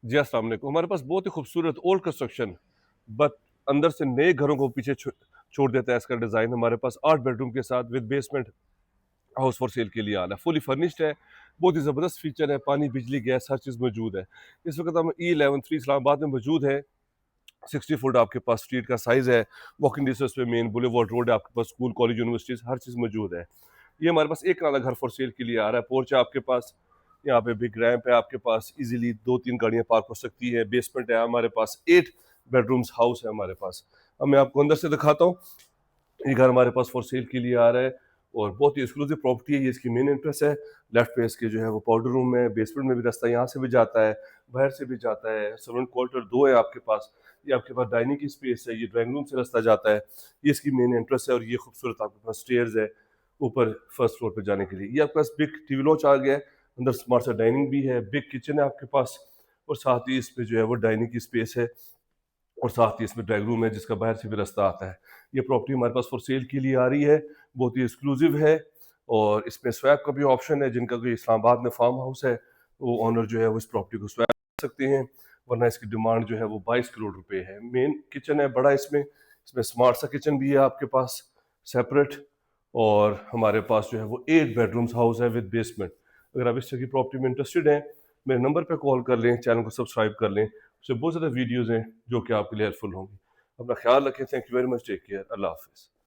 जी, अस्सलाम वालेकुम। हमारे पास बहुत ही खूबसूरत ओल्ड कंस्ट्रक्शन बट अंदर से नए घरों को पीछे छोड़ देता है इसका डिज़ाइन। हमारे पास 8 बेडरूम के साथ with basement house for sale के लिए आ रहा है। फुली फर्निश्ड है, बहुत ही ज़बरदस्त फीचर है, पानी, बिजली, गैस हर चीज़ मौजूद है। इस वक़्त हम E11 3 इस्लामाबाद में मौजूद है। 60 फुट आपके पास स्ट्रीट का साइज़ है, वॉकिंग डिस्टेंस पे मेन बुलेवार्ड रोड है, आपके पास स्कूल, कॉलेज, यूनिवर्सिटीज़ हर चीज़ मौजूद है। ये हमारे पास एक नाला घर फॉर सेल के लिए आ रहा है। पोर्च है आपके पास, यहाँ पे बिग रैंप है आपके पास, इजीली 2-3 गाड़ियाँ पार्क हो सकती है। बेसमेंट है हमारे पास, 8 बेडरूम्स हाउस है हमारे पास। अब मैं आपको अंदर से दिखाता हूँ। ये घर हमारे पास फॉर सेल के लिए आ रहा है और बहुत ही एक्सक्लूसिव प्रॉपर्टी है। ये इसकी मेन एंट्रेंस है। लेफ्ट पे इसके जो है वो पाउडर रूम है, बेसमेंट में भी रास्ता यहाँ से भी जाता है, बाहर से भी जाता है। सर्वेंट क्वार्टर 2 है आपके पास। ये आपके पास डाइनिंग की स्पेस है, ये ड्राइंग रूम से रास्ता जाता है। ये इसकी मेन एंट्रेंस है और ये खूबसूरत आपके पास स्टेयर्स है ऊपर फर्स्ट फ्लोर पे जाने के लिए। ये आपके पास बिग टीवी लॉन्च आ गया है, अंदर स्मार्ट सा डाइनिंग भी है, बिग किचन है आपके पास और साथ ही इसमें जो है वो डाइनिंग की स्पेस है और साथ ही इसमें ड्राइंग रूम है जिसका बाहर से भी रास्ता आता है। ये प्रॉपर्टी हमारे पास फॉर सेल के लिए आ रही है, बहुत ही एक्सक्लूसिव है और इसमें स्वैप का भी ऑप्शन है। जिनका कोई इस्लामाबाद में फार्म हाउस है, वो ओनर जो है वो इस प्रॉपर्टी को स्वैप कर सकते हैं, वरना इसकी डिमांड जो है वो 22 करोड़ रुपए है। मेन किचन है बड़ा इसमें स्मार्ट सा किचन भी है आपके पास सेपरेट और हमारे पास जो है वो 8 बेडरूम्स हाउस है विद बेसमेंट। अगर आप इस तरह की प्रॉपर्टी में इंटरेस्टेड हैं, मेरे नंबर पे कॉल कर लें, चैनल को सब्सक्राइब कर लें। उससे बहुत ज़्यादा वीडियोज़ हैं जो कि आपके लिए हेल्पफुल होंगी। अपना ख्याल रखें। Thank you very much. Take care. अल्लाह हाफ़िज़।